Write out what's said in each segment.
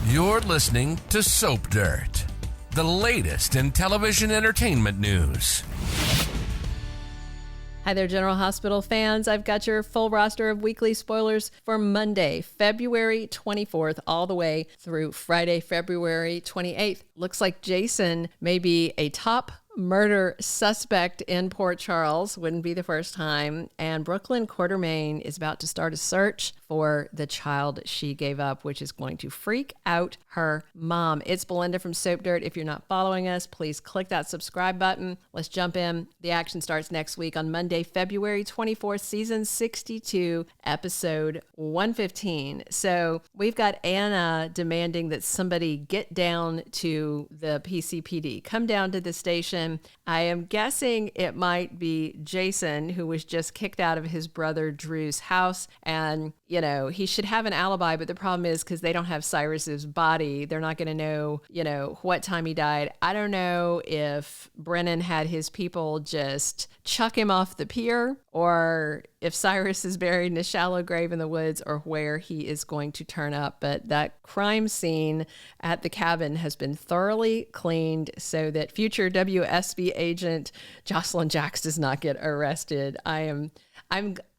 You're listening to Soap Dirt, the latest in television entertainment news. Hi there, General Hospital fans. I've got your full roster of weekly spoilers for Monday, February 24th, all the way through Friday, February 28th. Looks like Jason may be a top murder suspect in Port Charles. Wouldn't be the first time. And Brook Lynn Quartermaine is about to start a search for the child she gave up, which is going to freak out her mom. It's Belinda from Soap Dirt. If you're not following us, please click that subscribe button. Let's jump in. The action starts next week on Monday, February 24th, season 62, episode 115. So we've got Anna demanding that somebody get down to the PCPD, come down to the station. I am guessing it might be Jason, who was just kicked out of his brother Drew's house. And, you know, he should have an alibi, but the problem is because they don't have Cyrus's body, they're not going to know, you know, what time he died. I don't know if Brennan had his people just chuck him off the pier, or if Cyrus is buried in a shallow grave in the woods, or where he is going to turn up. But that crime scene at the cabin has been thoroughly cleaned so that future WSB agent Josslyn Jacks does not get arrested. I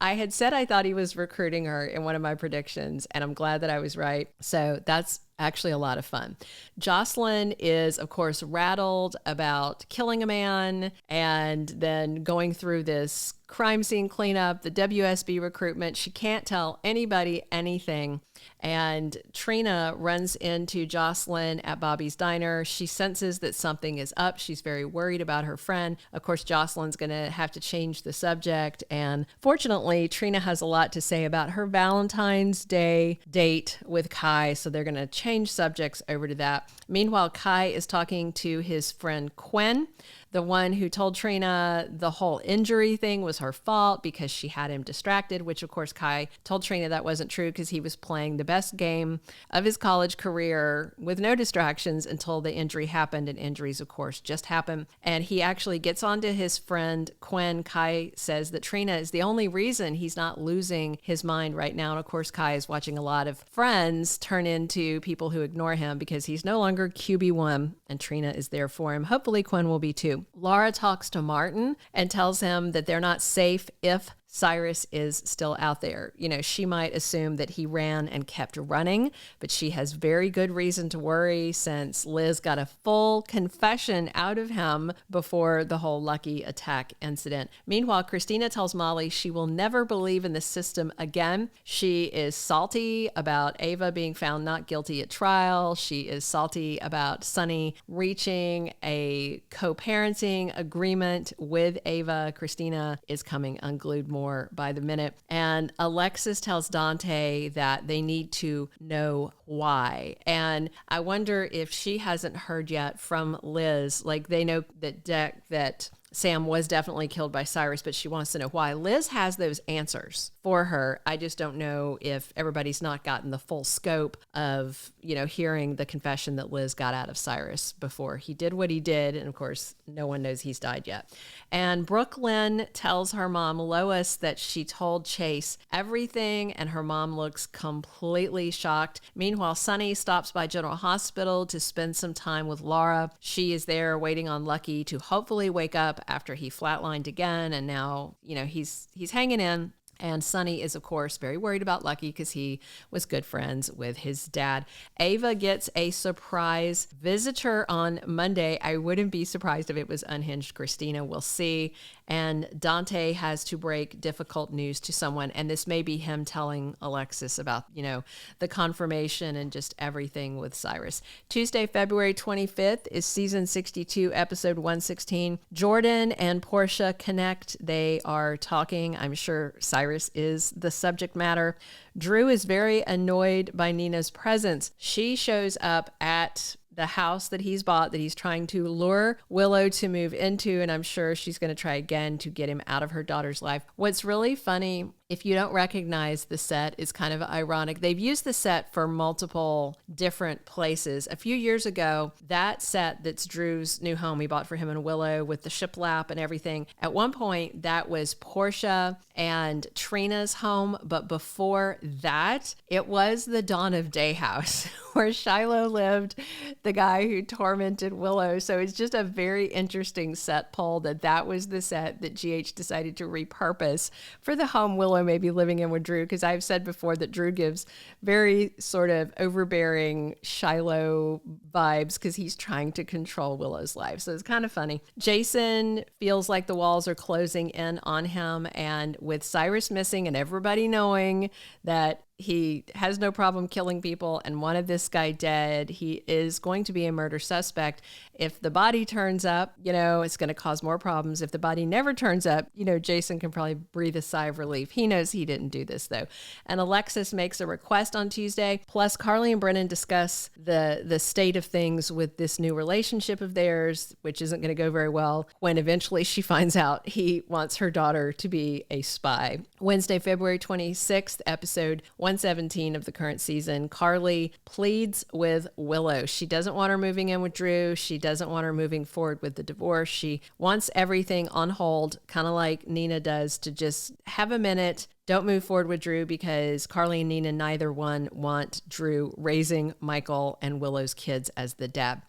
had said I thought he was recruiting her in one of my predictions, and I'm glad that I was right. So that's actually a lot of fun. Josslyn is, of course, rattled about killing a man and then going through this crime scene cleanup, the WSB recruitment. She can't tell anybody anything. And Trina runs into Josslyn at Bobby's diner. She senses that something is up. She's very worried about her friend. Of course, Josslyn's going to have to change the subject. And fortunately, Trina has a lot to say about her Valentine's Day date with Kai. So they're going to change subjects over to that. Meanwhile, Kai is talking to his friend Quinn, the one who told Trina the whole injury thing was her fault because she had him distracted, which of course Kai told Trina that wasn't true because he was playing the best game of his college career with no distractions until the injury happened, and injuries of course just happen. And he actually gets onto his friend Quinn. Kai says that Trina is the only reason he's not losing his mind right now. And of course Kai is watching a lot of friends turn into people who ignore him because he's no longer QB1 and Trina is there for him. Hopefully Quinn will be too. Laura talks to Martin and tells him that they're not safe if Cyrus is still out there. You know, she might assume that he ran and kept running, but she has very good reason to worry since Liz got a full confession out of him before the whole Lucky attack incident. Meanwhile, Christina tells Molly she will never believe in the system again. She is salty about Ava being found not guilty at trial. She is salty about Sonny reaching a co-parenting agreement with Ava. Christina is coming unglued more by the minute. And Alexis tells Dante that they need to know why. And I wonder if she hasn't heard yet from Liz. Like, they know that Sam was definitely killed by Cyrus, but she wants to know why. Liz has those answers for her. I just don't know if everybody's not gotten the full scope of, you know, hearing the confession that Liz got out of Cyrus before he did what he did. And of course, no one knows he's died yet. And Brook Lynn tells her mom, Lois, that she told Chase everything, and her mom looks completely shocked. Meanwhile, Sonny stops by General Hospital to spend some time with Laura. She is there waiting on Lucky to hopefully wake up after he flatlined again, and now, you know, he's hanging in. And Sonny is, of course, very worried about Lucky because he was good friends with his dad. Ava gets a surprise visitor on Monday. I wouldn't be surprised if it was Unhinged Christina. We'll see. And Dante has to break difficult news to someone. And this may be him telling Alexis about, you know, the confirmation and just everything with Cyrus. Tuesday, February 25th is season 62, episode 116. Jordan and Portia connect. They are talking. I'm sure Cyrus is the subject matter. Drew is very annoyed by Nina's presence. She shows up at the house that he's bought, that he's trying to lure Willow to move into, and I'm sure she's going to try again to get him out of her daughter's life. What's really funny If you don't recognize the set, it's kind of ironic. They've used the set for multiple different places. A few years ago, that set that's Drew's new home he bought for him in Willow with the shiplap and everything, at one point that was Portia and Trina's home, but before that, it was the Dawn of Day house where Shiloh lived, the guy who tormented Willow. So it's just a very interesting set pull that was the set that GH decided to repurpose for the home Willow may be living in with Drew, because I've said before that Drew gives very sort of overbearing Shiloh vibes because he's trying to control Willow's life. So it's kind of funny. Jason feels like the walls are closing in on him, and with Cyrus missing and everybody knowing that he has no problem killing people and wanted this guy dead, he is going to be a murder suspect. If the body turns up, it's going to cause more problems. If the body never turns up, Jason can probably breathe a sigh of relief. He knows he didn't do this, though. And Alexis makes a request on Tuesday. Plus, Carly and Brennan discuss the state of things with this new relationship of theirs, which isn't going to go very well when eventually she finds out he wants her daughter to be a spy. Wednesday, February 26th, episode 117 of the current season, Carly pleads with Willow. She doesn't want her moving in with Drew. She doesn't want her moving forward with the divorce. She wants everything on hold, kind of like Nina does, to just have a minute. Don't move forward with Drew because Carly and Nina, neither one want Drew raising Michael and Willow's kids as the dad.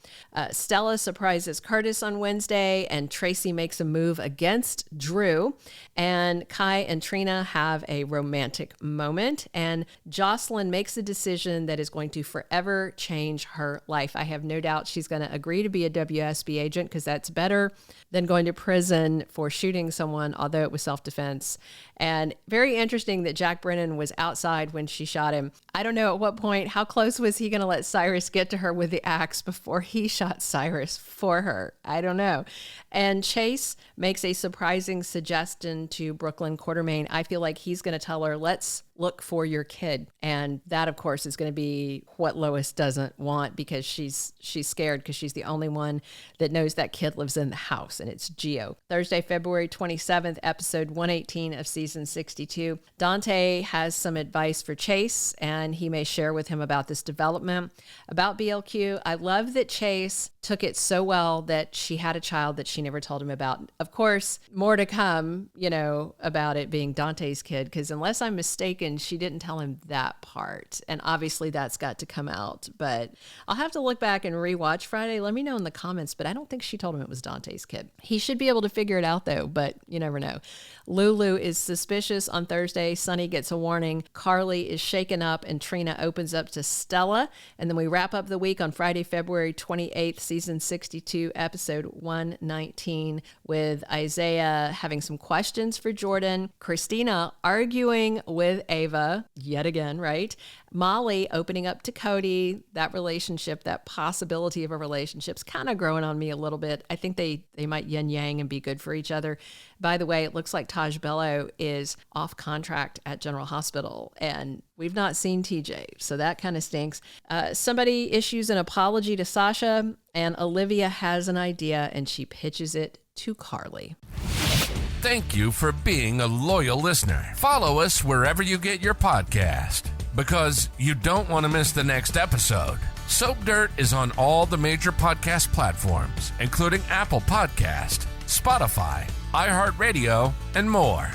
Stella surprises Curtis on Wednesday, and Tracy makes a move against Drew. And Kai and Trina have a romantic moment, and Josslyn makes a decision that is going to forever change her life. I have no doubt she's going to agree to be a WSB agent because that's better than going to prison for shooting someone, although it was self-defense. And very interesting that Jack Brennan was outside when she shot him. I don't know at what point, how close was he going to let Cyrus get to her with the axe before he shot Cyrus for her? I don't know. And Chase makes a surprising suggestion to Brook Lynn Quartermaine. I feel like he's going to tell her, let's look for your kid. And that, of course, is going to be what Lois doesn't want because she's scared because she's the only one that knows that kid lives in the house, and it's Gio. Thursday, February 27th, episode 118 of season 62. Dante has some advice for Chase, and he may share with him about this development. About BLQ, I love that Chase took it so well that she had a child that she never told him about. Of course, more to come, about it being Dante's kid, because unless I'm mistaken, she didn't tell him that part. And obviously that's got to come out. But I'll have to look back and rewatch Friday. Let me know in the comments, but I don't think she told him it was Dante's kid. He should be able to figure it out, though, but you never know. Lulu is suspicious on Thursday. Sunny gets a warning. Carly is shaken up, and Trina opens up to Stella. And then we wrap up the week on Friday, February 28th, season 62, episode 119, with Isaiah having some questions for Jordan, Christina arguing with Ava, yet again, right? Molly opening up to Cody. That relationship, that possibility of a relationship's kind of growing on me a little bit. I think they might yin yang and be good for each other. By the way, it looks like Taj Bello is off contract at General Hospital, and we've not seen TJ, so that kind of stinks. Somebody issues an apology to Sasha, and Olivia has an idea, and she pitches it to Carly. Thank you for being a loyal listener. Follow us wherever you get your podcast, because you don't want to miss the next episode. Soap Dirt is on all the major podcast platforms, including Apple Podcast, Spotify, iHeartRadio, and more.